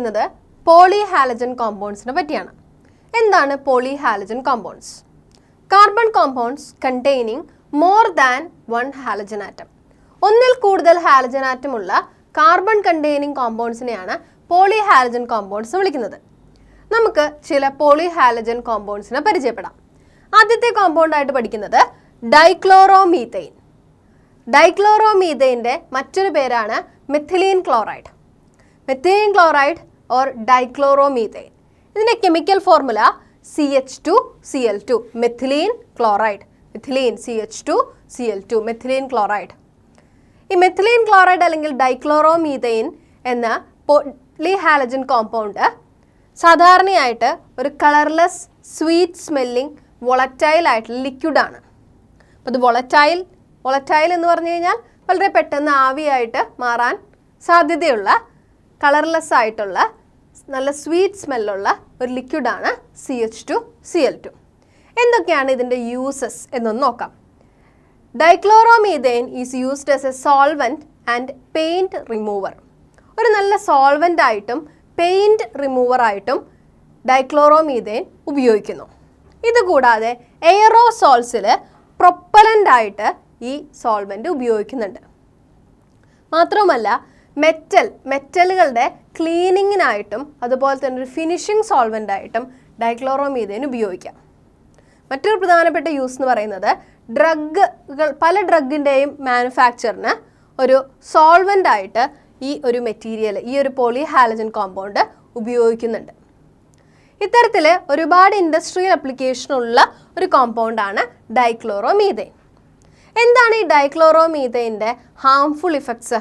പഠിക്കുന്നത് പോളിഹാലജൻ കോമ്പൗണ്ട്സിനെ പറ്റിയാണ്. എന്താണ് polyhalogen compounds? Carbon compounds containing more than one halogen atom. ഒന്നിൽ കൂടുതൽ ഹാലജൻ ആറ്റം ഉള്ള കാർബൺ കണ്ടെയ്നിങ് കോമ്പൗണ്ട്സിനെയാണ് പോളിഹാലജൻ കോമ്പൗണ്ട്സ് വിളിക്കുന്നത്. നമുക്ക് ചില പോളിഹാലജൻ കോമ്പൗണ്ട്സിനെ പരിചയപ്പെടാം. ആദ്യത്തെ കോമ്പൗണ്ട് ആയിട്ട് പഠിക്കുന്നത് ഡൈക്ലോറോമീഥെയ്ൻ. ഡൈക്ലോറോമീഥെയിൻ്റെ മറ്റൊരു പേരാണ് methylene chloride. Methylene chloride or dichloromethane. ഇതിൻ്റെ chemical formula CH2Cl2, methylene chloride. Methylene CH2Cl2, methylene chloride. ഈ മെഥിലീൻ ക്ലോറൈഡ് അല്ലെങ്കിൽ ഡൈക്ലോറോമീഥെയിൻ എന്ന പോളിഹാലജൻ കോമ്പൗണ്ട് സാധാരണയായിട്ട് ഒരു കളർലെസ് സ്വീറ്റ് സ്മെല്ലിംഗ് വൊളറ്റൈൽ ആയിട്ടുള്ള ലിക്വിഡാണ്. അപ്പോൾ ഇത് വൊളറ്റൈൽ എന്ന് പറഞ്ഞു കഴിഞ്ഞാൽ വളരെ പെട്ടെന്ന് ആവിയായിട്ട് മാറാൻ സാധ്യതയുള്ള കളർലെസ് ആയിട്ടുള്ള നല്ല സ്വീറ്റ് സ്മെല്ലുള്ള ഒരു ലിക്വിഡാണ് CH2Cl2. എന്തൊക്കെയാണ് ഇതിൻ്റെ യൂസസ് എന്നൊന്ന് നോക്കാം. Dichloromethane is used as a solvent and paint remover. ഒരു നല്ല സോൾവെൻ്റ് ആയിട്ടും പെയിൻറ്റ് റിമൂവറായിട്ടും ഡൈക്ലോറോമീഥെയിൻ ഉപയോഗിക്കുന്നു. ഇതുകൂടാതെ എയറോസോൾസിൽ പ്രൊപ്പലൻ്റ് ആയിട്ട് ഈ സോൾവെൻറ്റ് ഉപയോഗിക്കുന്നുണ്ട്. മാത്രമല്ല മെറ്റലുകളുടെ ക്ലീനിങ്ങിനായിട്ടും അതുപോലെ തന്നെ ഒരു ഫിനിഷിംഗ് സോൾവെൻ്റ് ആയിട്ടും ഡൈക്ലോറോമീഥെയിൻ ഉപയോഗിക്കാം. മറ്റൊരു പ്രധാനപ്പെട്ട യൂസ് എന്ന് പറയുന്നത് പല ഡ്രഗിൻ്റെയും മാനുഫാക്ചറിന് ഒരു സോൾവെൻ്റ് ആയിട്ട് ഈ ഒരു മെറ്റീരിയൽ, ഈ ഒരു പോളിഹാലജൻ കോമ്പൗണ്ട് ഉപയോഗിക്കുന്നുണ്ട്. ഇത്തരത്തിൽ ഒരുപാട് ഇൻഡസ്ട്രിയൽ ആപ്ലിക്കേഷനുള്ള ഒരു കോമ്പൗണ്ടാണ് ഡൈക്ലോറോമീഥെയിൻ. എന്താണ് ഈ ഡൈക്ലോറോമീഥെയിൻ്റെ ഹാംഫുൾ ഇഫക്ട്സ്?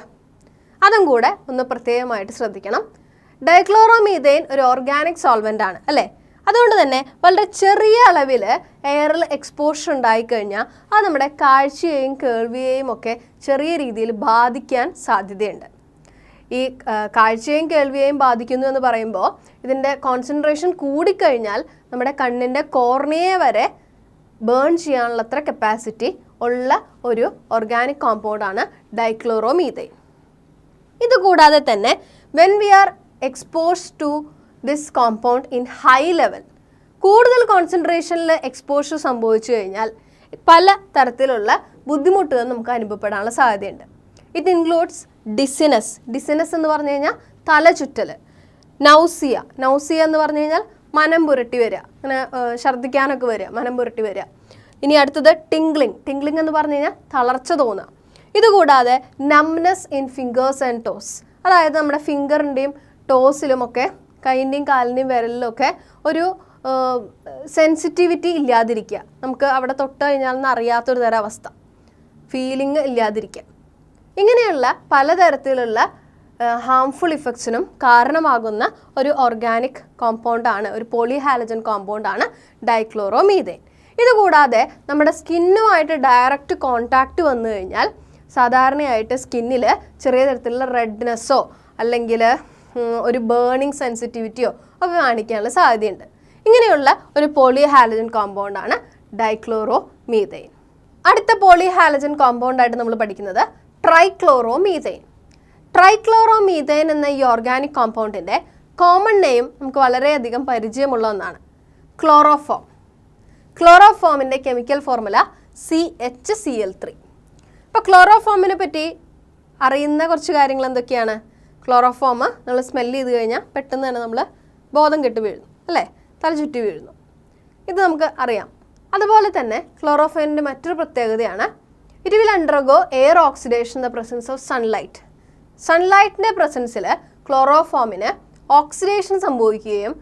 അതും കൂടെ ഒന്ന് പ്രത്യേകമായിട്ട് ശ്രദ്ധിക്കണം. ഡൈക്ലോറോമീഥെയിൻ ഒരു ഓർഗാനിക് സോൾവെൻ്റ് ആണ് അല്ലേ? അതുകൊണ്ട് തന്നെ വളരെ ചെറിയ അളവിൽ എയറിൽ എക്സ്പോഷർ ഉണ്ടായിക്കഴിഞ്ഞാൽ അത് നമ്മുടെ കാഴ്ചയെയും കേൾവിയെയും ഒക്കെ ചെറിയ രീതിയിൽ ബാധിക്കാൻ സാധ്യതയുണ്ട്. ഈ കാഴ്ചയെയും കേൾവിയെയും ബാധിക്കുന്നു എന്ന് പറയുമ്പോൾ ഇതിൻ്റെ കോൺസെൻട്രേഷൻ കൂടിക്കഴിഞ്ഞാൽ നമ്മുടെ കണ്ണിൻ്റെ കോർണിയെ വരെ ബേൺ ചെയ്യാനുള്ളത്ര കപ്പാസിറ്റി ഉള്ള ഒരു ഓർഗാനിക് കോമ്പൗണ്ടാണ് ഡൈക്ലോറോമീഥെയിൻ. ഇതുകൂടാതെ തന്നെ when we are exposed to this compound in high level, കൂടുതൽ കോൺസെൻട്രേഷനിൽ എക്സ്പോഷർ സംഭവിച്ചു കഴിഞ്ഞാൽ പല തരത്തിലുള്ള ബുദ്ധിമുട്ടുകൾ നമുക്ക് അനുഭവപ്പെടാനുള്ള സാധ്യതയുണ്ട്. ഇറ്റ് ഇൻക്ലൂഡ്സ് ഡിസിനസ് എന്ന് പറഞ്ഞു കഴിഞ്ഞാൽ തലചുറ്റൽ, നൗസിയ എന്ന് പറഞ്ഞു കഴിഞ്ഞാൽ മനം പുരട്ടി വരിക, അങ്ങനെ ഛർദ്ദിക്കാനൊക്കെ വരിക, മനം പുരട്ടി വരിക. ഇനി അടുത്തത് ടിംഗ്ലിംഗ് എന്ന് പറഞ്ഞു കഴിഞ്ഞാൽ തളർച്ച തോന്നുക. ഇതുകൂടാതെ numbness in fingers and toss, അതായത് നമ്മുടെ ഫിംഗറിൻ്റെയും ടോസിലുമൊക്കെ കൈൻ്റെയും കാലിൻ്റെയും വിരലിലൊക്കെ ഒരു സെൻസിറ്റിവിറ്റി ഇല്ലാതിരിക്കുക, നമുക്ക് അവിടെ തൊട്ട് കഴിഞ്ഞാൽ അറിയാത്തൊരു തരം അവസ്ഥ, ഫീലിംഗ് ഇല്ലാതിരിക്കുക. ഇങ്ങനെയുള്ള പലതരത്തിലുള്ള ഹാംഫുൾ ഇഫക്ട്സിനും കാരണമാകുന്ന ഒരു ഓർഗാനിക് കോമ്പൗണ്ടാണ്, ഒരു പോളിഹാലജൻ കോമ്പൗണ്ടാണ് ഡൈക്ലോറോമീഥെയിൻ. ഇതുകൂടാതെ നമ്മുടെ സ്കിന്നുമായിട്ട് ഡയറക്റ്റ് കോണ്ടാക്റ്റ് വന്നു കഴിഞ്ഞാൽ സാധാരണയായിട്ട് സ്കിന്നിൽ ചെറിയ തരത്തിലുള്ള റെഡ്നെസ്സോ അല്ലെങ്കിൽ ഒരു ബേണിംഗ് സെൻസിറ്റിവിറ്റിയോ ഒക്കെ കാണിക്കാനുള്ള സാധ്യതയുണ്ട്. ഇങ്ങനെയുള്ള ഒരു പോളിഹാലജൻ കോമ്പൗണ്ടാണ് ഡൈക്ലോറോമീഥെയിൻ. അടുത്ത പോളിഹാലജൻ കോമ്പൗണ്ടായിട്ട് നമ്മൾ പഠിക്കുന്നത് ട്രൈക്ലോറോമീഥെയിൻ. ട്രൈക്ലോറോമീഥെയിൻ എന്ന ഈ ഓർഗാനിക് കോമ്പൗണ്ടിൻ്റെ കോമൺ നെയിം നമുക്ക് വളരെയധികം പരിചയമുള്ള ഒന്നാണ്, ക്ലോറോഫോം. ക്ലോറോഫോമിൻ്റെ chemical formula CHCl3. ഇപ്പോൾ ക്ലോറോഫോമിനെ പറ്റി അറിയുന്ന കുറച്ച് കാര്യങ്ങൾ എന്തൊക്കെയാണ്? ക്ലോറോഫോം നമ്മൾ സ്മെല്ല് ചെയ്ത് കഴിഞ്ഞാൽ പെട്ടെന്ന് തന്നെ നമ്മൾ ബോധം കെട്ട് വീഴുന്നു അല്ലേ, തല ചുറ്റി വീഴുന്നു, ഇത് നമുക്ക് അറിയാം. അതുപോലെ തന്നെ ക്ലോറോഫോമിൻ്റെ മറ്റൊരു പ്രത്യേകതയാണ് it will undergo air oxidation in the presence of sunlight. സൺലൈറ്റിൻ്റെ പ്രസൻസിൽ ക്ലോറോഫോമിന് ഓക്സിഡേഷൻ സംഭവിക്കുകയും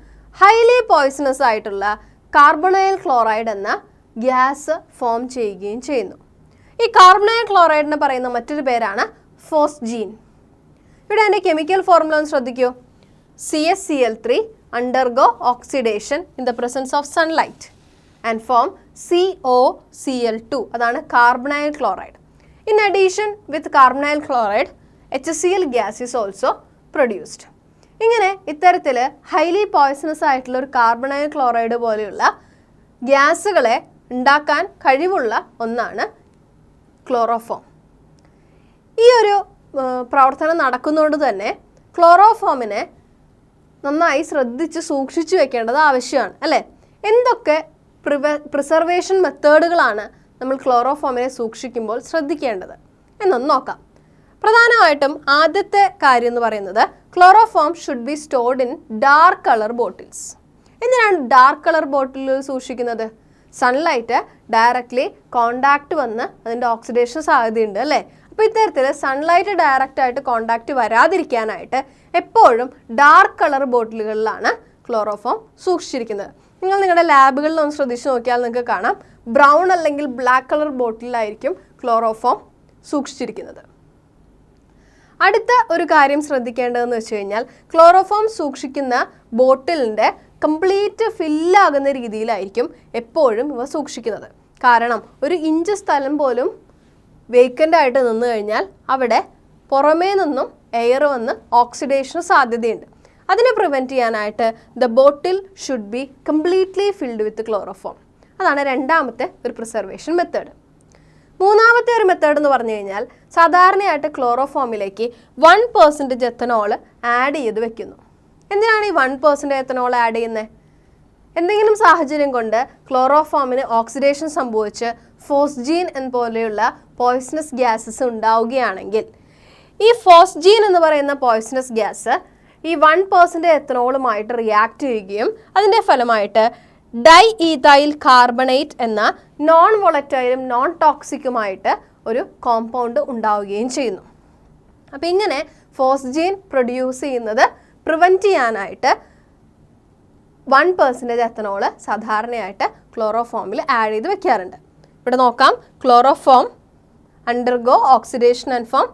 ഹൈലി പോയ്സണസ് ആയിട്ടുള്ള കാർബണൈൽ ക്ലോറൈഡ് എന്ന ഗ്യാസ് ഫോം ചെയ്യുകയും ചെയ്യുന്നു. ഈ കാർബണൈൽ ക്ലോറൈഡിന് പറയുന്ന മറ്റൊരു പേരാണ് ഫോസ്ജീൻ. ഇവിടെ അതിൻ്റെ കെമിക്കൽ ഫോർമുല ഒന്ന് ശ്രദ്ധിക്കൂ. CaCl3 undergo oxidation in the presence of sunlight and form COCl2, അതാണ് carbonyl chloride. In addition with carbonyl chloride, HCl gas is also produced. ഇങ്ങനെ ഇത്തരത്തിൽ ഹൈലി പോയ്സണസ് ആയിട്ടുള്ള ഒരു കാർബണൈൽ ക്ലോറൈഡ് പോലെയുള്ള ഗ്യാസുകളെ ഉണ്ടാക്കാൻ കഴിവുള്ള ഒന്നാണ് ക്ലോറോഫോം. ഈ ഒരു പ്രവർത്തനം നടക്കുന്നതുകൊണ്ട് തന്നെ ക്ലോറോഫോമിനെ നന്നായി ശ്രദ്ധിച്ച് സൂക്ഷിച്ചു വെക്കേണ്ടത് ആവശ്യമാണ് അല്ലേ? എന്തൊക്കെ പ്രിസർവേഷൻ മെത്തേഡുകളാണ് നമ്മൾ ക്ലോറോഫോമിനെ സൂക്ഷിക്കുമ്പോൾ ശ്രദ്ധിക്കേണ്ടത് എന്നൊന്ന് നോക്കാം. പ്രധാനമായിട്ടും ആദ്യത്തെ കാര്യം എന്ന് പറയുന്നത് chloroform should be stored in dark colour bottles. എന്തിനാണ് ഡാർക്ക് കളർ ബോട്ടിലുകൾ സൂക്ഷിക്കുന്നത്? സൺലൈറ്റ് ഡയറക്റ്റ്ലി കോണ്ടാക്ട് വന്ന് അതിൻ്റെ ഓക്സിഡേഷൻ സാധ്യതയുണ്ട് അല്ലേ? അപ്പോൾ ഇത്തരത്തിൽ സൺലൈറ്റ് ഡയറക്റ്റ് ആയിട്ട് കോണ്ടാക്ട് വരാതിരിക്കാനായിട്ട് എപ്പോഴും ഡാർക്ക് കളർ ബോട്ടിലുകളിലാണ് ക്ലോറോഫോം സൂക്ഷിച്ചിരിക്കുന്നത്. നിങ്ങൾ നിങ്ങളുടെ ലാബുകളിൽ ഒന്ന് ശ്രദ്ധിച്ച് നോക്കിയാൽ നിങ്ങൾക്ക് കാണാം ബ്രൗൺ അല്ലെങ്കിൽ ബ്ലാക്ക് കളർ ബോട്ടിലായിരിക്കും ക്ലോറോഫോം സൂക്ഷിച്ചിരിക്കുന്നത്. അടുത്ത ഒരു കാര്യം ശ്രദ്ധിക്കേണ്ടതെന്ന് വെച്ച് കഴിഞ്ഞാൽ ക്ലോറോഫോം സൂക്ഷിക്കുന്ന ബോട്ടിലിൻ്റെ കംപ്ലീറ്റ് ഫില്ലാകുന്ന രീതിയിലായിരിക്കും എപ്പോഴും ഇവ സൂക്ഷിക്കുന്നത്. കാരണം ഒരു ഇഞ്ച് സ്ഥലം പോലും വേക്കൻ്റ് ആയിട്ട് നിന്ന് കഴിഞ്ഞാൽ അവിടെ പുറമേ നിന്നും എയർ വന്ന് ഓക്സിഡേഷന് സാധ്യതയുണ്ട്. അതിനെ പ്രിവെൻറ്റ് ചെയ്യാനായിട്ട് the bottle should be completely filled with chloroform. അതാണ് രണ്ടാമത്തെ ഒരു പ്രിസർവേഷൻ മെത്തേഡ്. മൂന്നാമത്തെ ഒരു മെത്തേഡ് എന്ന് പറഞ്ഞു കഴിഞ്ഞാൽ സാധാരണയായിട്ട് ക്ലോറോഫോമിലേക്ക് 1% എത്തനോൾ ആഡ് ചെയ്ത് വെക്കുന്നു. എന്തിനാണ് ഈ 1% എത്തനോൾ ആഡ് ചെയ്യുന്നത്? എന്തെങ്കിലും സാഹചര്യം കൊണ്ട് ക്ലോറോഫോമിന് ഓക്സിഡേഷൻ സംഭവിച്ച് ഫോസ്ജീൻ പോലെയുള്ള പോയ്സണസ് ഗ്യാസസ് ഉണ്ടാവുകയാണെങ്കിൽ ഈ ഫോസ്ജീൻ എന്ന് പറയുന്ന പോയ്സണസ് ഗ്യാസ് ഈ 1% എത്തനോളുമായിട്ട് റിയാക്ട് ചെയ്യുകയും അതിൻ്റെ ഫലമായിട്ട് ഡൈ ഈഥൈൽ കാർബണേറ്റ് എന്ന നോൺ വോളറ്റൈലും നോൺ ടോക്സിക്കുമായിട്ട് ഒരു കോമ്പൗണ്ട് ഉണ്ടാവുകയും ചെയ്യുന്നു. അപ്പോൾ ഇങ്ങനെ ഫോസ്ജീൻ പ്രൊഡ്യൂസ് ചെയ്യുന്നത് പ്രിവെൻറ്റ് ചെയ്യാനായിട്ട് 1% എത്തനോള് സാധാരണയായിട്ട് ക്ലോറോഫോമിൽ ആഡ് ചെയ്ത് വെക്കാറുണ്ട്. ഇവിടെ നോക്കാം, chloroform undergo oxidation and form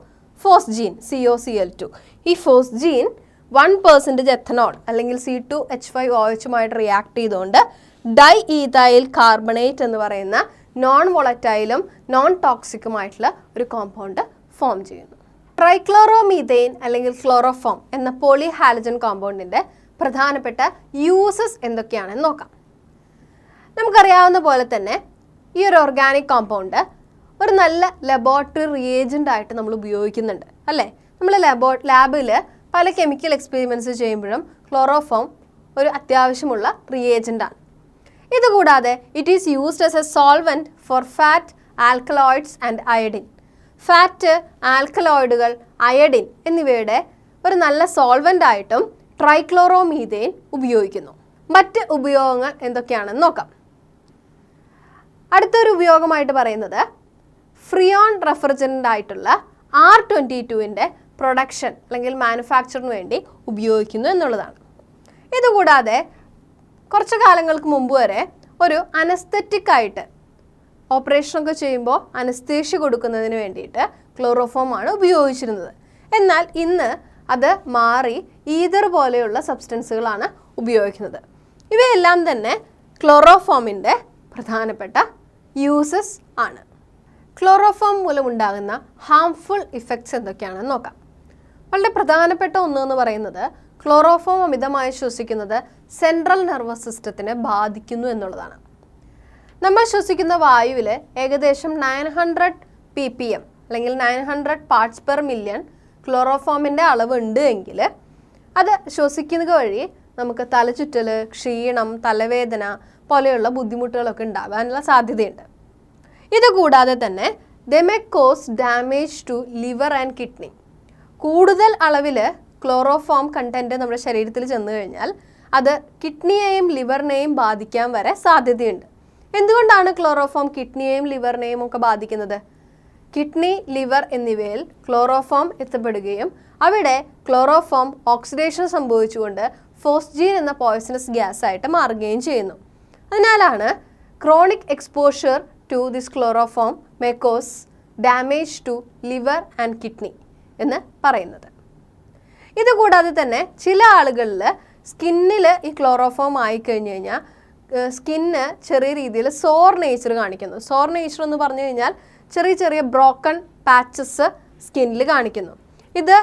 phosgene COCl2. ഈ ഫോസ്ജീൻ 1% എത്തനോൾ അല്ലെങ്കിൽ C2H5OHുമായിട്ട് റിയാക്ട് ചെയ്തുകൊണ്ട് ഡൈ ഈഥൈൽ കാർബണേറ്റ് എന്ന് പറയുന്ന നോൺ വോളറ്റൈലും നോൺ ടോക്സിക്കുമായിട്ടുള്ള ഒരു കോമ്പൗണ്ട് ഫോം ചെയ്യുന്നു. ട്രൈക്ലോറോമീഥെയ്ൻ അല്ലെങ്കിൽ ക്ലോറോഫോം എന്ന പോളി ഹാലജൻ കോമ്പൗണ്ടിൻ്റെ പ്രധാനപ്പെട്ട യൂസസ് എന്തൊക്കെയാണെന്ന് നോക്കാം. നമുക്കറിയാവുന്ന പോലെ തന്നെ ഈ ഒരു ഓർഗാനിക് കോമ്പൗണ്ട് ഒരു നല്ല ലബോറട്ടറി റിയേജൻ്റ് ആയിട്ട് നമ്മൾ ഉപയോഗിക്കുന്നുണ്ട് അല്ലേ? നമ്മൾ ലാബിൽ പല കെമിക്കൽ എക്സ്പെരിമെൻറ്റ്സ് ചെയ്യുമ്പോഴും ക്ലോറോഫോം ഒരു അത്യാവശ്യമുള്ള റിയേജൻ്റാണ്. ഇതുകൂടാതെ it is used as a solvent for fat, alkaloids and iodine. Fat, ആൽക്കലോയിഡുകൾ, അയഡിൻ എന്നിവയുടെ ഒരു നല്ല സോൾവെൻ്റ് ആയിട്ടും ട്രൈക്ലോറോമീഥെയ്ൻ ഉപയോഗിക്കുന്നു. മറ്റ് ഉപയോഗങ്ങൾ എന്തൊക്കെയാണെന്ന് നോക്കാം. അടുത്തൊരു ഉപയോഗമായിട്ട് പറയുന്നത് ഫ്രിയോൺ റെഫ്രിജറൻ്റ് ആയിട്ടുള്ള R22ൻ്റെ പ്രൊഡക്ഷൻ അല്ലെങ്കിൽ മാനുഫാക്ചറിന് വേണ്ടി ഉപയോഗിക്കുന്നു എന്നുള്ളതാണ്. ഇതുകൂടാതെ കുറച്ച് കാലങ്ങൾക്ക് മുമ്പ് വരെ ഒരു അനസ്തെറ്റിക് ആയിട്ട് ഓപ്പറേഷനൊക്കെ ചെയ്യുമ്പോൾ അനസ്തേഷ്യ കൊടുക്കുന്നതിന് വേണ്ടിയിട്ട് ക്ലോറോഫോമാണ് ഉപയോഗിച്ചിരുന്നത്. എന്നാൽ ഇന്ന് അത് മാറി ഈതർ പോലെയുള്ള സബ്സ്റ്റൻസുകളാണ് ഉപയോഗിക്കുന്നത്. ഇവയെല്ലാം തന്നെ ക്ലോറോഫോമിൻ്റെ പ്രധാനപ്പെട്ട യൂസസ് ആണ്. ക്ലോറോഫോം മൂലമുണ്ടാകുന്ന ഹാംഫുൾ ഇഫക്ട്സ് എന്തൊക്കെയാണെന്ന് നോക്കാം. വളരെ പ്രധാനപ്പെട്ട ഒന്നെന്ന് പറയുന്നത് ക്ലോറോഫോം അമിതമായി ശ്വസിക്കുന്നത് സെൻട്രൽ നെർവസ് സിസ്റ്റത്തിനെ ബാധിക്കുന്നു എന്നുള്ളതാണ്. നമ്മൾ ശ്വസിക്കുന്ന വായുവിൽ ഏകദേശം 900 ppm അല്ലെങ്കിൽ 900 പാർട്സ് പെർ മില്യൺ ക്ലോറോഫോമിൻ്റെ അളവ് ഉണ്ട് എങ്കിൽ അത് ശ്വസിക്കുന്നത് വഴി നമുക്ക് തലചുറ്റൽ, ക്ഷീണം, തലവേദന പോലെയുള്ള ബുദ്ധിമുട്ടുകളൊക്കെ ഉണ്ടാകാനുള്ള സാധ്യതയുണ്ട്. ഇതുകൂടാതെ തന്നെ they may cause damage to liver and kidney. കൂടുതൽ അളവിൽ ക്ലോറോഫോം കണ്ടൻറ്റ് നമ്മുടെ ശരീരത്തിൽ ചെന്ന് കഴിഞ്ഞാൽ അത് കിഡ്നിയെയും ലിവറിനെയും ബാധിക്കാൻ വരെ സാധ്യതയുണ്ട്. എന്തുകൊണ്ടാണ് ക്ലോറോഫോം കിഡ്നിയെയും ലിവറിനെയും ഒക്കെ ബാധിക്കുന്നത്? കിഡ്നി, ലിവർ എന്നിവയിൽ ക്ലോറോഫോം എത്തപ്പെടുകയും അവിടെ ക്ലോറോഫോം ഓക്സിഡേഷൻ സംഭവിച്ചുകൊണ്ട് ഫോസ്ജീൻ എന്ന പോയ്സണസ് ഗ്യാസ് ആയിട്ട് മാറുകയും ചെയ്യുന്നു. അതിനാലാണ് chronic exposure to this chloroform may cause damage to liver and kidney എന്ന് പറയുന്നത്. ഇതുകൂടാതെ തന്നെ ചില ആളുകളിൽ സ്കിന്നിൽ ഈ ക്ലോറോഫോം ആയിക്കഴിഞ്ഞ് കഴിഞ്ഞാൽ സ്കിന്ന് ചെറിയ രീതിയിൽ സോർ നേച്ചർ കാണിക്കുന്നു. സോർ നേച്ചർ എന്ന് പറഞ്ഞു കഴിഞ്ഞാൽ ചെറിയ ചെറിയ ബ്രോക്കൺ പാച്ചസ് സ്കിന്നിൽ കാണിക്കുന്നു. ഇത്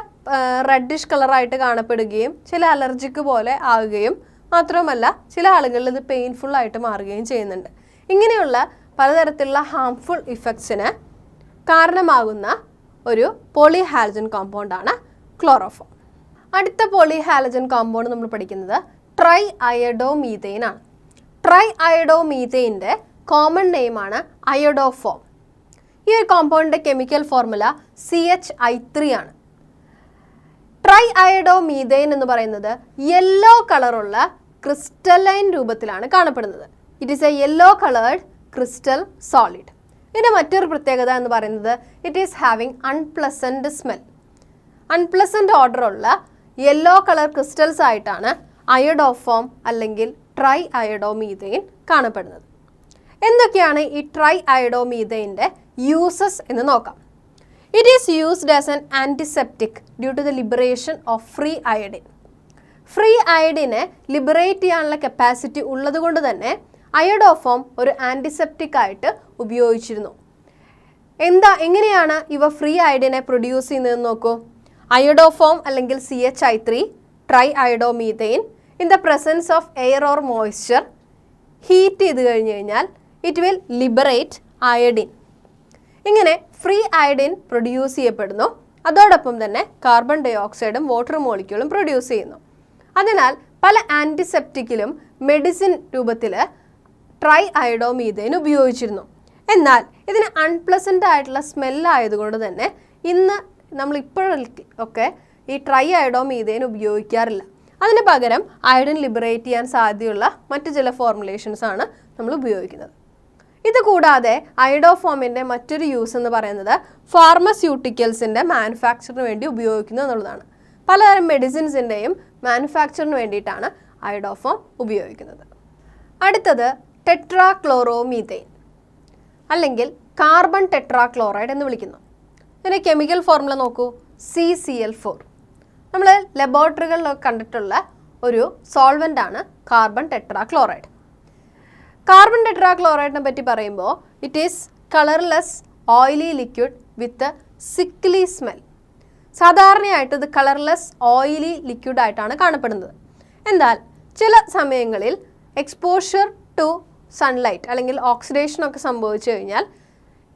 റെഡിഷ് കളറായിട്ട് കാണപ്പെടുകയും ചില അലർജിക്ക് പോലെ ആവുകയും മാത്രമല്ല ചില ആളുകളിൽ ഇത് പെയിൻഫുൾ ആയിട്ട് മാറുകയും ചെയ്യുന്നുണ്ട്. ഇങ്ങനെയുള്ള പലതരത്തിലുള്ള ഹാംഫുൾ ഇഫക്ട്സിന് കാരണമാകുന്ന ഒരു പോളിഹാലജൻ കോമ്പൗണ്ടാണ് ക്ലോറോഫോം. അടുത്ത പോളിഹാലജൻ കോമ്പൗണ്ട് നമ്മൾ പഠിക്കുന്നത് ട്രൈ അയഡോമീഥെയിൻ ആണ്. ട്രൈ അയഡോമീഥെയിൻ്റെ കോമൺ നെയിമാണ് അയഡോഫോം. ഈ ഒരു കോമ്പൗണ്ടിൻ്റെ കെമിക്കൽ ഫോർമുല CH3 ആണ്. ട്രൈ അയഡോമീഥെയിൻ എന്ന് പറയുന്നത് യെല്ലോ കളറുള്ള ക്രിസ്റ്റലൈൻ രൂപത്തിലാണ് കാണപ്പെടുന്നത്. It is a yellow coloured crystal solid. ഇതിൻ്റെ മറ്റൊരു പ്രത്യേകത എന്ന് പറയുന്നത് it is having unpleasant smell. Unpleasant ഓർഡറുള്ള യെല്ലോ കളർ ക്രിസ്റ്റൽസ് ആയിട്ടാണ് അയഡോഫോം അല്ലെങ്കിൽ ട്രൈ അയഡോമീഥെയിൻ കാണപ്പെടുന്നത്. എന്തൊക്കെയാണ് ഈ ട്രൈ അയഡോമീഥെയിൻ്റെ യൂസസ് എന്ന് നോക്കാം. It is used as an antiseptic due to the liberation of free iodine. Free അയഡിനെ ലിബറേറ്റ് ചെയ്യാനുള്ള കപ്പാസിറ്റി ഉള്ളതുകൊണ്ട് തന്നെ അയഡോഫോം ഒരു ആൻറ്റിസെപ്റ്റിക് ആയിട്ട് ഉപയോഗിച്ചിരുന്നു. എങ്ങനെയാണ് ഇവ ഫ്രീ അയഡിനെ പ്രൊഡ്യൂസ് ചെയ്യുന്നതെന്ന് നോക്കൂ. അയഡോഫോം അല്ലെങ്കിൽ CH3 triiodomethane in the presence of air or moisture heat ചെയ്ത് കഴിഞ്ഞ് കഴിഞ്ഞാൽ ഇറ്റ് വിൽ ലിബറേറ്റ് അയഡിൻ. ഇങ്ങനെ ഫ്രീ അയഡിൻ പ്രൊഡ്യൂസ് ചെയ്യപ്പെടുന്നു. അതോടൊപ്പം തന്നെ കാർബൺ ഡൈ ഓക്സൈഡും വാട്ടർ മോളിക്യൂളും പ്രൊഡ്യൂസ് ചെയ്യുന്നു. അതിനാൽ പല ആൻറ്റിസെപ്റ്റിക്കിലും മെഡിസിൻ രൂപത്തിൽ ട്രൈ അയഡോമീഥെയിൻ ഉപയോഗിച്ചിരുന്നു. എന്നാൽ ഇതിന് അൺപ്ലസൻ്റ് ആയിട്ടുള്ള സ്മെല്ലായതുകൊണ്ട് തന്നെ ഇന്ന് നമ്മൾ ഇപ്പോഴൊക്കെ ഈ ട്രൈ അയഡോമീഥെയിൻ ഉപയോഗിക്കാറില്ല. അതിന് പകരം അയഡിൻ ലിബറേറ്റ് ചെയ്യാൻ സാധ്യതയുള്ള മറ്റു ചില ഫോർമുലേഷൻസ് ആണ് നമ്മൾ ഉപയോഗിക്കുന്നത്. ഇതുകൂടാതെ അയഡോഫോമിൻ്റെ മറ്റൊരു യൂസ് എന്ന് പറയുന്നത് ഫാർമസ്യൂട്ടിക്കൽസിൻ്റെ മാനുഫാക്ചറിന് വേണ്ടി ഉപയോഗിക്കുന്നു എന്നുള്ളതാണ്. പലതരം മെഡിസിൻസിൻ്റെയും മാനുഫാക്ചറിന് വേണ്ടിയിട്ടാണ് അയഡോഫോം ഉപയോഗിക്കുന്നത്. അടുത്തത് ടെട്രാക്ലോറോമീഥെയിൻ അല്ലെങ്കിൽ കാർബൺ ടെട്രാക്ലോറൈഡ് എന്ന് വിളിക്കുന്നു. ഇതിൻ്റെ കെമിക്കൽ ഫോർമുല നോക്കൂ, CCl4. നമ്മൾ ലബോറട്ടറികളിലൊക്കെ കണ്ടിട്ടുള്ള ഒരു സോൾവെൻ്റ് ആണ് കാർബൺ ടെട്രാക്ലോറൈഡ്. കാർബൺ ടെട്രാക്ലോറൈഡിനെ പറ്റി പറയുമ്പോൾ it is colourless oily liquid with sickly smell. സാധാരണയായിട്ട് ഇത് കളർലെസ് ഓയിലി ലിക്വിഡ് ആയിട്ടാണ് കാണപ്പെടുന്നത്. എന്നാൽ ചില സമയങ്ങളിൽ എക്സ്പോഷർ ടു സൺലൈറ്റ് അല്ലെങ്കിൽ ഓക്സിഡേഷനൊക്കെ സംഭവിച്ചു കഴിഞ്ഞാൽ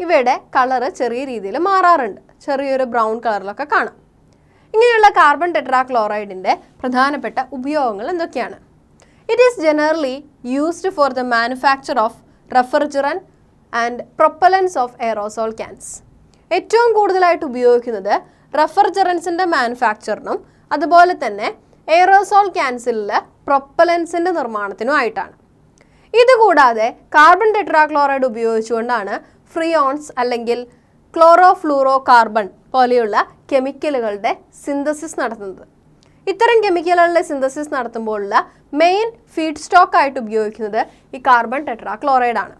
ഇവയുടെ കളറ് ചെറിയ രീതിയിൽ മാറാറുണ്ട്. ചെറിയൊരു ബ്രൗൺ കളറിലൊക്കെ കാണാം. ഇങ്ങനെയുള്ള കാർബൺ ടെട്രാക്ലോറൈഡിൻ്റെ പ്രധാനപ്പെട്ട ഉപയോഗങ്ങൾ എന്തൊക്കെയാണ്? It is generally used for the manufacture of refrigerant and propellants of aerosol cans. ഏറ്റവും കൂടുതലായിട്ട് ഉപയോഗിക്കുന്നത് റെഫ്രിജറൻസിൻ്റെ മാനുഫാക്ചറിനും അതുപോലെ തന്നെ എയറോസോൾ ക്യാൻസിലെ പ്രൊപ്പലൻസിൻ്റെ നിർമ്മാണത്തിനുമായിട്ടാണ്. ഇതുകൂടാതെ കാർബൺ ടെട്രാക്ലോറൈഡ് ഉപയോഗിച്ചുകൊണ്ടാണ് ഫ്രിയോൺസ് അല്ലെങ്കിൽ ക്ലോറോഫ്ലൂറോ കാർബൺ പോലെയുള്ള കെമിക്കലുകളുടെ സിന്തസിസ് നടത്തുന്നത്. ഇത്തരം കെമിക്കലുകളുടെ സിന്തസിസ് നടത്തുമ്പോഴുള്ള മെയിൻ ഫീഡ് സ്റ്റോക്ക് ആയിട്ട് ഉപയോഗിക്കുന്നത് ഈ കാർബൺ ടെട്രാക്ലോറൈഡാണ്.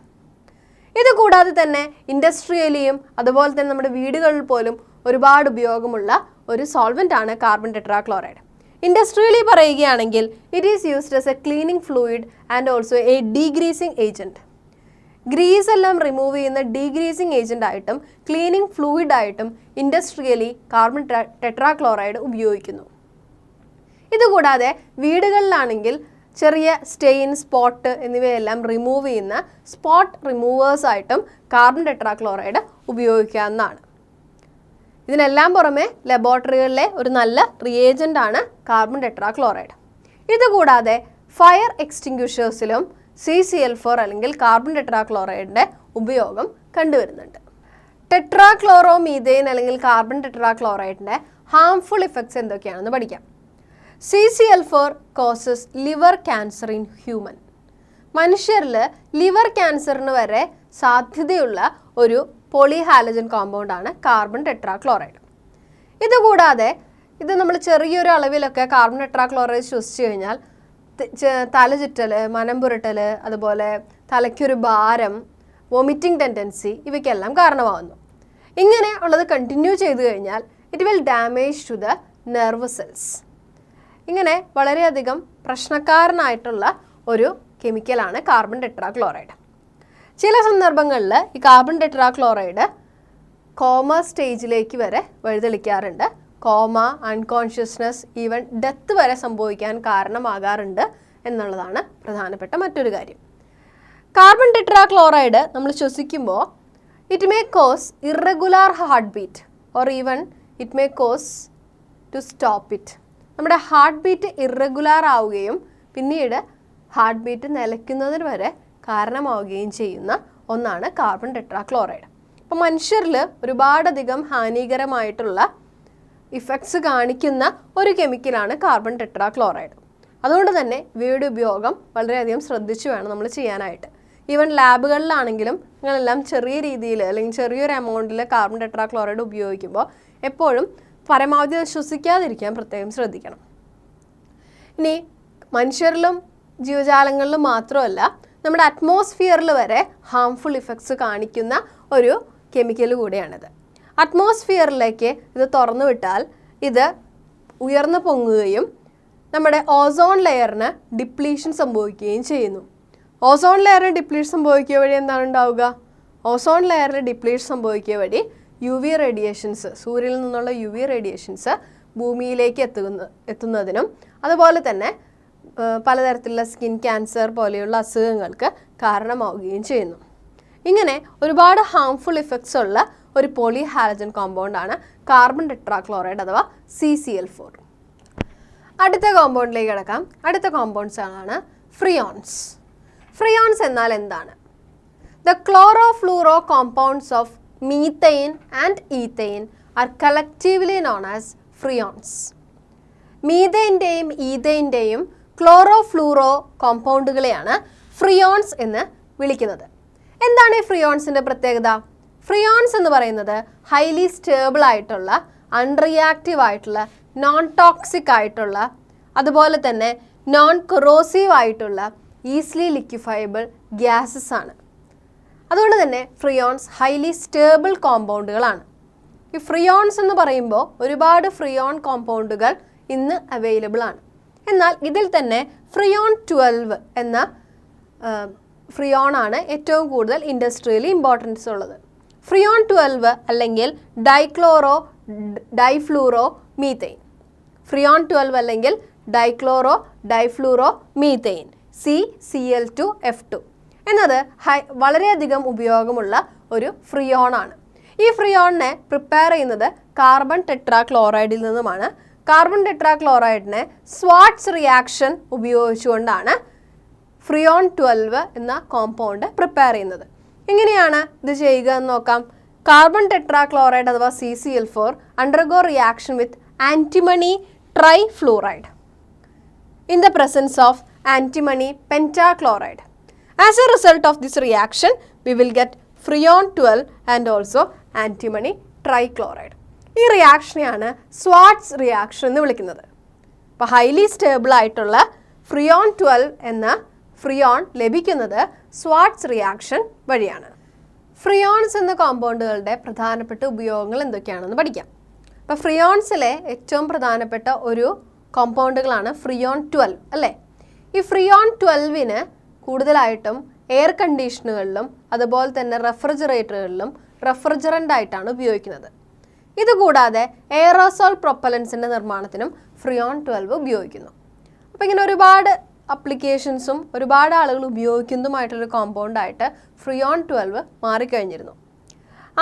ഇതുകൂടാതെ തന്നെ ഇൻഡസ്ട്രിയലിയും അതുപോലെ തന്നെ നമ്മുടെ വീടുകളിൽ പോലും ഒരുപാട് ഉപയോഗമുള്ള ഒരു സോൾവെൻ്റ് ആണ് കാർബൺ ടെട്രാക്ലോറൈഡ്. ഇൻഡസ്ട്രിയലി പറയുകയാണെങ്കിൽ it is used as a cleaning fluid and also a degreasing agent. Grease എല്ലാം റിമൂവ് ചെയ്യുന്ന ഡീഗ്രീസിങ് ഏജൻ്റ് ആയിട്ടും ക്ലീനിങ് ഫ്ലൂയിഡ് ആയിട്ടും ഇൻഡസ്ട്രിയലി കാർബൺ ടെട്രാക്ലോറൈഡ് ഉപയോഗിക്കുന്നു. ഇതുകൂടാതെ വീടുകളിലാണെങ്കിൽ ചെറിയ സ്റ്റെയിൻ, സ്പോട്ട് എന്നിവയെല്ലാം റിമൂവ് ചെയ്യുന്ന സ്പോട്ട് റിമൂവേഴ്സായിട്ടും കാർബൺ ടെട്രാക്ലോറൈഡ് ഉപയോഗിക്കാവുന്നതാണ്. ഇതിനെല്ലാം പുറമെ ലബോറട്ടറികളിലെ ഒരു നല്ല റിയേജൻ്റാണ് കാർബൺ ടെട്രാക്ലോറൈഡ്. ഇതുകൂടാതെ ഫയർ എക്സ്റ്റിങ്ക്വിഷേഴ്സിലും CCl4 അല്ലെങ്കിൽ കാർബൺ ടെട്രാക്ലോറൈഡിൻ്റെ ഉപയോഗം കണ്ടുവരുന്നുണ്ട്. ടെട്രാക്ലോറോമീഥെയിൻ അല്ലെങ്കിൽ കാർബൺ ടെട്രാക്ലോറൈഡിൻ്റെ ഹാംഫുൾ ഇഫക്ട്സ് എന്തൊക്കെയാണെന്ന് പഠിക്കാം. CCl4 causes liver cancer in human. മനുഷ്യരിൽ ലിവർ ക്യാൻസറിന് വരെ സാധ്യതയുള്ള ഒരു പോളിഹാലജൻ കോമ്പൗണ്ടാണ് കാർബൺ ടെട്രാക്ലോറൈഡ്. ഇതുകൂടാതെ ഇത് നമ്മൾ ചെറിയൊരു അളവിലൊക്കെ കാർബൺ ടെട്രാക്ലോറൈഡ് ശ്വസിച്ചു കഴിഞ്ഞാൽ തലചുറ്റൽ, മനം പുരട്ടൽ, അതുപോലെ തലയ്ക്കൊരു ഭാരം, വോമിറ്റിംഗ് ടെൻഡൻസി ഇവയ്ക്കെല്ലാം കാരണമാകുന്നു. ഇങ്ങനെ ഉള്ളത് കണ്ടിന്യൂ ചെയ്തു കഴിഞ്ഞാൽ it will damage to the nerve cells. ഇങ്ങനെ വളരെയധികം പ്രശ്നക്കാരനായിട്ടുള്ള ഒരു കെമിക്കലാണ് കാർബൺ ടെട്രാക്ലോറൈഡ്. ചില സന്ദർഭങ്ങളിൽ ഈ കാർബൺ ടെട്രാക്ലോറൈഡ് കോമ സ്റ്റേജിലേക്ക് വരെ വഴിതെളിക്കാറുണ്ട്. കോമ, അൺകോൺഷ്യസ്നെസ്, ഈവൻ ഡെത്ത് വരെ സംഭവിക്കാൻ കാരണമാകാറുണ്ട് എന്നുള്ളതാണ് പ്രധാനപ്പെട്ട മറ്റൊരു കാര്യം. കാർബൺ ടെട്രാക്ലോറൈഡ് നമ്മൾ ശ്വസിക്കുമ്പോൾ it may cause irregular heartbeat or even it may cause to stop it. നമ്മുടെ ഹാർട്ട് ബീറ്റ് ഇറഗുലർ ആവുകയും പിന്നീട് ഹാർട്ട് ബീറ്റ് നിലയ്ക്കുന്നതിന് വരെ കാരണമാവുകയും ചെയ്യുന്ന ഒന്നാണ് കാർബൺ ടെട്രാക്ലോറൈഡ്. അപ്പോൾ മനുഷ്യരിൽ ഒരുപാടധികം ഹാനികരമായിട്ടുള്ള ഇഫക്ട്സ് കാണിക്കുന്ന ഒരു കെമിക്കലാണ് കാർബൺ ടെട്രാക്ലോറൈഡ്. അതുകൊണ്ട് തന്നെ ഇവയുടെ ഉപയോഗം വളരെയധികം ശ്രദ്ധിച്ചു വേണം നമ്മൾ ചെയ്യാനായിട്ട്. ഈവൻ ലാബുകളിലാണെങ്കിലും നിങ്ങളെല്ലാം ചെറിയ രീതിയിൽ അല്ലെങ്കിൽ ചെറിയൊരു എമൗണ്ടിൽ കാർബൺ ടെട്രാക്ലോറൈഡ് ഉപയോഗിക്കുമ്പോൾ എപ്പോഴും പരമാവധി ശ്വസിക്കാതിരിക്കാൻ പ്രത്യേകം ശ്രദ്ധിക്കണം. ഇനി മനുഷ്യരിലും ജീവജാലങ്ങളിലും മാത്രമല്ല നമ്മുടെ അറ്റ്മോസ്ഫിയറിൽ വരെ ഹാംഫുൾ ഇഫക്ട്സ് കാണിക്കുന്ന ഒരു കെമിക്കൽ കൂടിയാണിത്. അറ്റ്മോസ്ഫിയറിലേക്ക് ഇത് തുറന്നു വിട്ടാൽ ഇത് ഉയർന്നു പൊങ്ങുകയും നമ്മുടെ ഓസോൺ ലെയറിന് ഡിപ്ലീഷൻ സംഭവിക്കുകയും ചെയ്യുന്നു. ഓസോൺ ലെയറിന് ഡിപ്ലീഷൻ സംഭവിക്കുക വഴി എന്താണ് ഉണ്ടാവുക? ഓസോൺ ലെയറിന് ഡിപ്ലീഷൻ സംഭവിക്കുക വഴി UV റേഡിയേഷൻസ്, സൂര്യനിൽ നിന്നുള്ള UV റേഡിയേഷൻസ് ഭൂമിയിലേക്ക് എത്തുന്നതിനും അതുപോലെ തന്നെ പലതരത്തിലുള്ള സ്കിൻ ക്യാൻസർ പോലെയുള്ള അസുഖങ്ങൾക്ക് കാരണമാവുകയും ചെയ്യുന്നു. ഇങ്ങനെ ഒരുപാട് ഹാംഫുൾ ഇഫക്ട്സ് ഉള്ള ഒരു പോളി ഹാലജൻ കോമ്പൗണ്ടാണ് കാർബൺ ടെട്രാക്ലോറൈഡ് അഥവാ CCl4. അടുത്ത കോമ്പൗണ്ടിലേക്ക് കിടക്കാം. അടുത്ത കോമ്പൗണ്ട്സാണ് ഫ്രിയോൺസ്. ഫ്രിയോൺസ് എന്നാൽ എന്താണ്? The chlorofluoro compounds of methane and ethane are collectively known as frions. മീഥേൻ്റെയും ഈഥേൻ്റെയും ക്ലോറോഫ്ലൂറോ കോമ്പൗണ്ടുകളെയാണ് ഫ്രിയോൺസ് എന്ന് വിളിക്കുന്നത്. എന്താണ് ഈ ഫ്രിയോൺസിൻ്റെ പ്രത്യേകത? ഫ്രിയോൺസ് എന്ന് പറയുന്നത് ഹൈലി സ്റ്റേബിൾ ആയിട്ടുള്ള, അൺറിയാക്റ്റീവ് ആയിട്ടുള്ള, നോൺ ടോക്സിക് ആയിട്ടുള്ള, അതുപോലെ തന്നെ നോൺ കൊറോസീവ് ആയിട്ടുള്ള, ഈസിലി ലിക്വിഫയബിൾ ഗ്യാസസ് ആണ്. അതുകൊണ്ട് തന്നെ ഫ്രിയോൺസ് ഹൈലി സ്റ്റേബിൾ കോമ്പൗണ്ടുകളാണ്. ഈ ഫ്രിയോൺസ് എന്ന് പറയുമ്പോൾ ഒരുപാട് ഫ്രിയോൺ കോമ്പൗണ്ടുകൾ ഇന്ന് അവൈലബിൾ ആണ്. എന്നാൽ ഇതിൽ തന്നെ ഫ്രിയോൺ 12 എന്ന ഫ്രിയോൺ ആണ് ഏറ്റവും കൂടുതൽ ഇൻഡസ്ട്രിയലി ഇമ്പോർട്ടൻസ് ഉള്ളത്. ഫ്രിയോൺ 12 അല്ലെങ്കിൽ ഡൈഫ്ലൂറോ മീഥെയിൻ. ഫ്രിയോൺ 12 അല്ലെങ്കിൽ ഡൈഫ്ലൂറോ മീഥെയിൻ CCl2F2 എന്നത് വളരെയധികം ഉപയോഗമുള്ള ഒരു ഫ്രിയോൺ ആണ്. ഈ ഫ്രിയോണിനെ പ്രിപ്പയർ ചെയ്യുന്നത് കാർബൺ ടെട്രാക്ലോറൈഡിൽ നിന്നുമാണ്. കാർബൺ ടെട്രാക്ലോറൈഡിനെ സ്വാട്സ് റിയാക്ഷൻ ഉപയോഗിച്ചുകൊണ്ടാണ് ഫ്രിയോൺ 12 എന്ന കോമ്പൗണ്ട് പ്രിപ്പയർ ചെയ്യുന്നത്. എങ്ങനെയാണ് ഇത് ചെയ്യുക എന്ന് നോക്കാം. കാർബൺ ടെട്രാക്ലോറൈഡ് അഥവാ CCl4 undergo reaction with antimony trifluoride in the presence of antimony pentachloride. As a result of this reaction, we will get Freon 12 and also antimony trichloride. ഈ റിയാക്ഷനെയാണ് swords reaction എന്ന് വിളിക്കുന്നത്. അപ്പോൾ ഹൈലി സ്റ്റേബിൾ ആയിട്ടുള്ള freon 12 എന്ന freon ലഭിക്കുന്നത് swords reaction വഴിയാണ്. ഫ്രിയോൺസ് എന്ന കോമ്പൗണ്ടുകളുടെ പ്രധാനപ്പെട്ട ഉപയോഗങ്ങൾ എന്തൊക്കെയാണെന്ന് പഠിക്കാം. അപ്പോൾ ഫ്രിയോൺസിലെ ഏറ്റവും പ്രധാനപ്പെട്ട ഒരു കോമ്പൗണ്ടുകളാണ് ഫ്രിയോൺ 12 അല്ലേ. ഈ ഫ്രിയോൺ 12ന് കൂടുതലായിട്ടും എയർ കണ്ടീഷനുകളിലും അതുപോലെ തന്നെ റെഫ്രിജറേറ്ററുകളിലും റെഫ്രിജറൻ്റ് ആയിട്ടാണ് ഉപയോഗിക്കുന്നത്. ഇതുകൂടാതെ എയറോസോൾ പ്രൊപ്പലൻസിൻ്റെ നിർമ്മാണത്തിനും ഫ്രിയോൺ 12 ഉപയോഗിക്കുന്നു. അപ്പോൾ ഇങ്ങനെ ഒരുപാട് അപ്ലിക്കേഷൻസും ഒരുപാട് ആളുകൾ ഉപയോഗിക്കുന്നതുമായിട്ടൊരു കോമ്പൗണ്ടായിട്ട് ഫ്രിയോൺ 12 മാറിക്കഴിഞ്ഞിരുന്നു.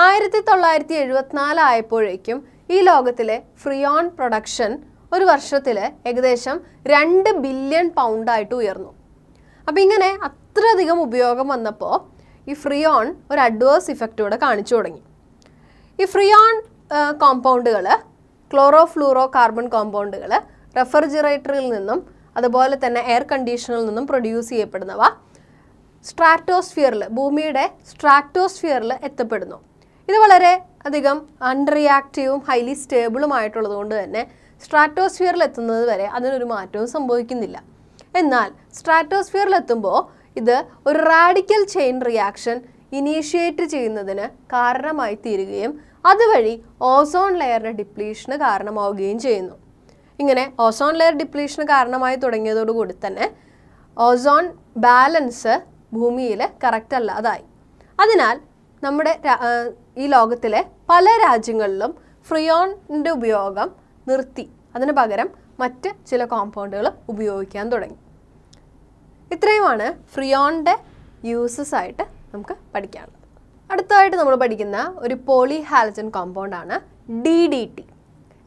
1974 ആയപ്പോഴേക്കും ഈ ലോകത്തിലെ ഫ്രിയോൺ പ്രൊഡക്ഷൻ ഒരു വർഷത്തിൽ ഏകദേശം 2 ബില്യൺ പൗണ്ടായിട്ട് ഉയർന്നു. അപ്പോൾ ഇങ്ങനെ അത്രയധികം ഉപയോഗം വന്നപ്പോൾ ഈ ഫ്രിയോൺ ഒരു അഡ്വേഴ്സ് ഇഫക്റ്റോടെ കാണിച്ചു തുടങ്ങി. ഈ ഫ്രിയോൺ കോമ്പൗണ്ടുകൾ, ക്ലോറോഫ്ലൂറോ കാർബൺ കോമ്പൗണ്ടുകൾ റെഫ്രിജറേറ്ററിൽ നിന്നും അതുപോലെ തന്നെ എയർ കണ്ടീഷനിൽ നിന്നും പ്രൊഡ്യൂസ് ചെയ്യപ്പെടുന്നവ സ്ട്രാറ്റോസ്ഫിയറിൽ, ഭൂമിയുടെ സ്ട്രാറ്റോസ്ഫിയറിൽ എത്തപ്പെടുന്നു. ഇത് വളരെ അധികം അൺറിയാക്റ്റീവും ഹൈലി സ്റ്റേബിളുമായിട്ടുള്ളത് കൊണ്ട് തന്നെ സ്ട്രാറ്റോസ്ഫിയറിൽ എത്തുന്നത് വരെ അതിനൊരു മാറ്റവും സംഭവിക്കുന്നില്ല. എന്നാൽ സ്ട്രാറ്റോസ്ഫിയറിൽ എത്തുമ്പോൾ ഇത് ഒരു റാഡിക്കൽ ചെയിൻ റിയാക്ഷൻ ഇനീഷ്യേറ്റ് ചെയ്യുന്നതിന് കാരണമായി തീരുകയും അതുവഴി ഓസോൺ ലെയറിൻ്റെ ഡിപ്ലീഷന് കാരണമാവുകയും ചെയ്യുന്നു. ഇങ്ങനെ ഓസോൺ ലെയർ ഡിപ്ലീഷന് കാരണമായി തുടങ്ങിയതോടുകൂടി തന്നെ ഓസോൺ ബാലൻസ് ഭൂമിയിൽ കറക്റ്റ് അല്ലാതായി. അതിനാൽ നമ്മുടെ ഈ ലോകത്തിലെ പല രാജ്യങ്ങളിലും ഫ്രിയോണിൻ്റെ ഉപയോഗം നിർത്തി അതിന് പകരം മറ്റ് ചില കോമ്പൗണ്ടുകൾ ഉപയോഗിക്കാൻ തുടങ്ങി. ഇത്രയുമാണ് ഫ്രിയോണിൻ്റെ യൂസസ് ആയിട്ട് നമുക്ക് പഠിക്കാനുള്ളത്. അടുത്തതായിട്ട് നമ്മൾ പഠിക്കുന്ന ഒരു പോളി ഹാലജൻ കോമ്പൗണ്ടാണ് DDT.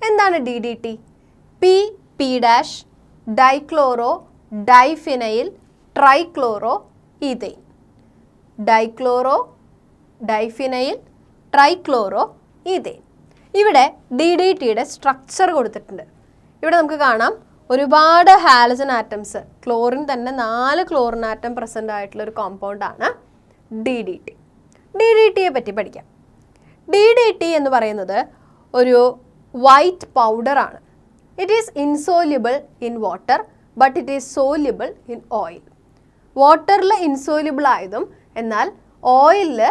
എന്താണ് DDT? PP P dash dichloro diphenyl trichloro ethane. Dichloro diphenyl trichloro ethane. ഇവിടെ DDTയുടെ സ്ട്രക്ചർ കൊടുത്തിട്ടുണ്ട്. ഇവിടെ നമുക്ക് കാണാം ഒരുപാട് ഹാലജൻ ആറ്റംസ്, ക്ലോറിൻ തന്നെ 4 ക്ലോറിൻ ആറ്റം പ്രസൻ്റ് ആയിട്ടുള്ള ഒരു കോമ്പൗണ്ടാണ് DDT. DDTയെ പറ്റി പഠിക്കാം. DDT എന്ന് പറയുന്നത് ഒരു വൈറ്റ് പൗഡറാണ്. It is insoluble in water but it is soluble in oil. വാട്ടറിൽ ഇൻസോല്യുബിൾ ആയതും എന്നാൽ ഓയിലിൽ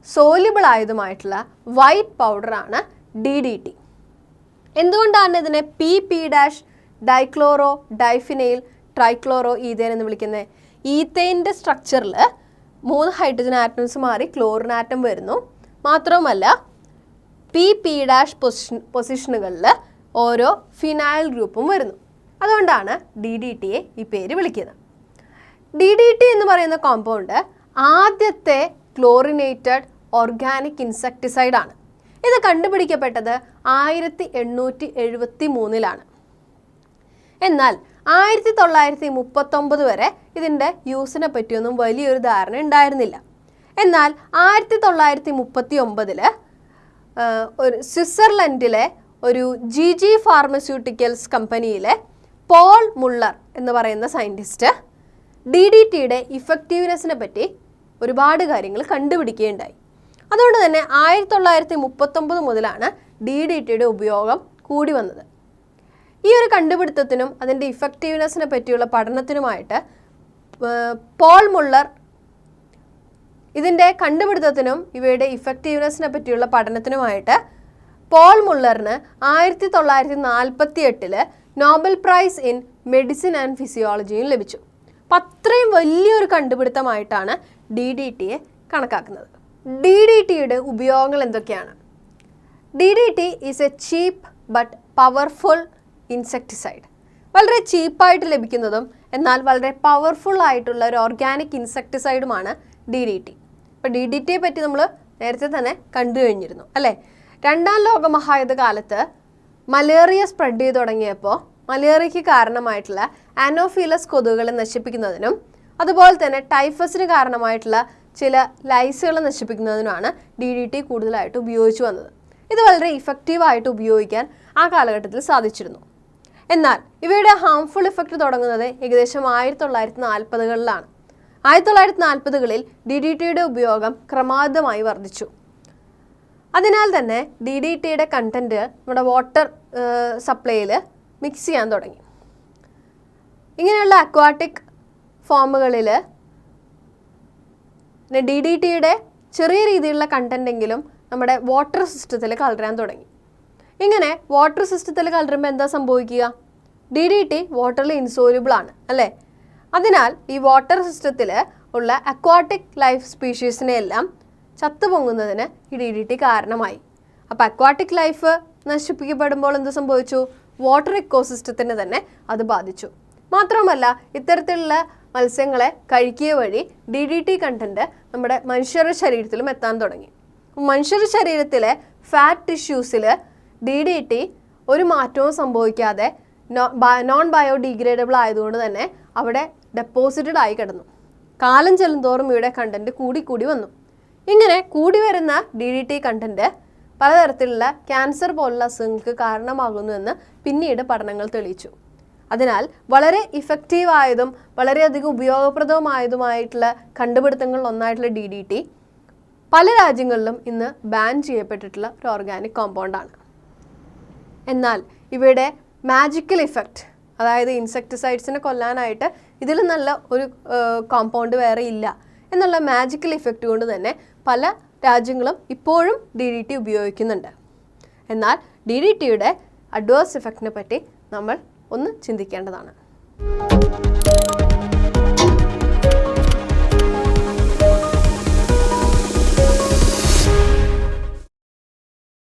സോല്യുബിൾ ആയതുമായിട്ടുള്ള വൈറ്റ് പൗഡറാണ് DDT. എന്തുകൊണ്ടാണ് ഇതിനെ P dash dichloro diphenyl trichloro ethane എന്ന് വിളിക്കുന്നത്? ഈതെയ്ൻ്റെ സ്ട്രക്ചറിൽ 3 ഹൈഡ്രജൻ ആറ്റംസ് മാറി ക്ലോറിൻ ആറ്റം വരുന്നു. മാത്രവുമല്ല പി ഡാഷ് പൊസിഷനുകളിൽ ഓരോ ഫിനൈൽ ഗ്രൂപ്പും വരുന്നു. അതുകൊണ്ടാണ് DDTയെ ഈ പേര് വിളിക്കുന്നത്. DDT എന്ന് പറയുന്ന കോമ്പൗണ്ട് ആദ്യത്തെ ക്ലോറിനേറ്റഡ് ഓർഗാനിക് ഇൻസെക്ടിസൈഡ് ആണ്. ഇത് കണ്ടുപിടിക്കപ്പെട്ടത് 1873-ലാണ്. എന്നാൽ 1939 വരെ ഇതിൻ്റെ യൂസിനെ പറ്റിയൊന്നും വലിയൊരു ധാരണ ഉണ്ടായിരുന്നില്ല. എന്നാൽ 1939 ഒരു സ്വിറ്റ്സർലൻഡിലെ ഒരു GG ഫാർമസ്യൂട്ടിക്കൽസ് കമ്പനിയിലെ പോൾ മുള്ളർ എന്ന് പറയുന്ന സയൻറ്റിസ്റ്റ് DDTയുടെ ഇഫക്റ്റീവ്നെസ്സിനെ പറ്റി ഒരുപാട് കാര്യങ്ങൾ കണ്ടുപിടിക്കുകയുണ്ടായി. അതുകൊണ്ട് തന്നെ 1939 മുതലാണ് DDTയുടെ ഉപയോഗം കൂടി വന്നത്. ഈ ഒരു കണ്ടുപിടുത്തത്തിനും അതിൻ്റെ ഇഫക്റ്റീവ്നെസ്സിനെ പറ്റിയുള്ള പഠനത്തിനുമായിട്ട് പോൾ മുള്ളർ ഇതിൻ്റെ കണ്ടുപിടുത്തത്തിനും ഇവയുടെ ഇഫക്റ്റീവ്നെസ്സിനെ പറ്റിയുള്ള പഠനത്തിനുമായിട്ട് പോൾ മുള്ളറിന് 1948 Nobel prize in medicine and ഫിസിയോളജിയും ലഭിച്ചു. അപ്പം അത്രയും വലിയൊരു കണ്ടുപിടുത്തമായിട്ടാണ് DDTയെ കണക്കാക്കുന്നത്. DDTയുടെ ഉപയോഗങ്ങൾ എന്തൊക്കെയാണ്? DDT is A cheap but powerful insecticide. വളരെ ചീപ്പായിട്ട് ലഭിക്കുന്നതും എന്നാൽ വളരെ പവർഫുൾ ആയിട്ടുള്ള ഒരു ഓർഗാനിക് ഇൻസെക്ടിസൈഡുമാണ് DDT. അപ്പോൾ DDTയെ പറ്റി നമ്മൾ നേരത്തെ തന്നെ കണ്ടു കഴിഞ്ഞിരുന്നു അല്ലേ? 2ാം ലോക മഹായുദ്ധ കാലത്ത് മലേറിയ സ്പ്രെഡ് ചെയ്ത് തുടങ്ങിയപ്പോൾ മലേറിയയ്ക്ക് കാരണമായിട്ടുള്ള ആനോഫിലസ് കൊതുകുകളെ നശിപ്പിക്കുന്നതിനും അതുപോലെ തന്നെ ടൈഫസിന് കാരണമായിട്ടുള്ള ചില ലൈസുകളെ നശിപ്പിക്കുന്നതിനുമാണ് DDT കൂടുതലായിട്ട് ഉപയോഗിച്ചു വന്നത്. ഇത് വളരെ ഇഫക്റ്റീവായിട്ട് ഉപയോഗിക്കാൻ ആ കാലഘട്ടത്തിൽ സാധിച്ചിരുന്നു. എന്നാൽ ഇവയുടെ ഹാംഫുൾ ഇഫക്റ്റ് തുടങ്ങുന്നത് ഏകദേശം 1940-കളിലാണ്. 1940-കളിൽ DDTയുടെ ഉപയോഗം ക്രമാതീതമായി വർദ്ധിച്ചു. അതിനാൽ തന്നെ DDTയുടെ കണ്ടൻറ്റ് നമ്മുടെ വാട്ടർ സപ്ലൈയിൽ മിക്സ് ചെയ്യാൻ തുടങ്ങി. ഇങ്ങനെയുള്ള അക്വാട്ടിക് ഫോമുകളിൽ DDTയുടെ ചെറിയ രീതിയിലുള്ള കണ്ടൻറ്റെങ്കിലും നമ്മുടെ വാട്ടർ സിസ്റ്റത്തിൽ കലരാൻ തുടങ്ങി. ഇങ്ങനെ വാട്ടർ സിസ്റ്റത്തിൽ കലരുമ്പോൾ എന്താ സംഭവിക്കുക? DDT വാട്ടറിൽ ഇൻസോല്യൂബിൾ ആണ് അല്ലേ? അതിനാൽ ഈ വാട്ടർ സിസ്റ്റത്തിൽ ഉള്ള അക്വാട്ടിക് ലൈഫ് സ്പീഷീസിനെ എല്ലാം ചത്തുപൊങ്ങുന്നതിന് ഈ DDT കാരണമായി. അപ്പോൾ അക്വാട്ടിക് ലൈഫ് നശിപ്പിക്കപ്പെടുമ്പോൾ എന്ത് സംഭവിച്ചു? വാട്ടർ ഇക്കോസിസ്റ്റത്തിന് തന്നെ അത് ബാധിച്ചു. മാത്രമല്ല ഇത്തരത്തിലുള്ള മത്സ്യങ്ങളെ കഴിക്കുക വഴി DDT കണ്ടൻറ്റ് നമ്മുടെ മനുഷ്യരുടെ ശരീരത്തിലും എത്താൻ തുടങ്ങി. മനുഷ്യരുടെ ശരീരത്തിലെ ഫാറ്റ് ടിഷ്യൂസിൽ DDT ഒരു മാറ്റവും സംഭവിക്കാതെ നോൺ ബയോഡിഗ്രേഡബിൾ ആയതുകൊണ്ട് തന്നെ അവിടെ ഡെപ്പോസിറ്റഡ് ആയി കിടന്നു. കാലം ചെല്ലുന്തോറും ഇവിടെ കണ്ടൻറ്റ് കൂടി വന്നു. ഇങ്ങനെ കൂടി വരുന്ന DDT കണ്ടൻറ്റ് പലതരത്തിലുള്ള ക്യാൻസർ പോലുള്ള അസുഖങ്ങൾക്ക് കാരണമാകുന്നുവെന്ന് പിന്നീട് പഠനങ്ങൾ തെളിയിച്ചു. അതിനാൽ വളരെ ഇഫക്റ്റീവായതും വളരെയധികം ഉപയോഗപ്രദവുമായതുമായിട്ടുള്ള കണ്ടുപിടുത്തങ്ങളിൽ ഒന്നായിട്ടുള്ള DDT പല രാജ്യങ്ങളിലും ഇന്ന് ബാൻ ചെയ്യപ്പെട്ടിട്ടുള്ള ഒരു ഓർഗാനിക് കോമ്പൗണ്ടാണ്. എന്നാൽ ഇവയുടെ മാജിക്കൽ ഇഫക്റ്റ്, അതായത് ഇൻസെക്ടിസൈഡ്സിനെ കൊല്ലാനായിട്ട് ഇതിൽ നല്ല ഒരു കോമ്പൗണ്ട് വേറെ ഇല്ല എന്നുള്ള മാജിക്കൽ ഇഫക്റ്റ് കൊണ്ട് തന്നെ പല രാജ്യങ്ങളും ഇപ്പോഴും DDT ഉപയോഗിക്കുന്നുണ്ട്. എന്നാൽ DDTയുടെ അഡ്വേഴ്സ് ഇഫക്റ്റിനെ പറ്റി നമ്മൾ ഒന്ന് ചിന്തിക്കേണ്ടതാണ്.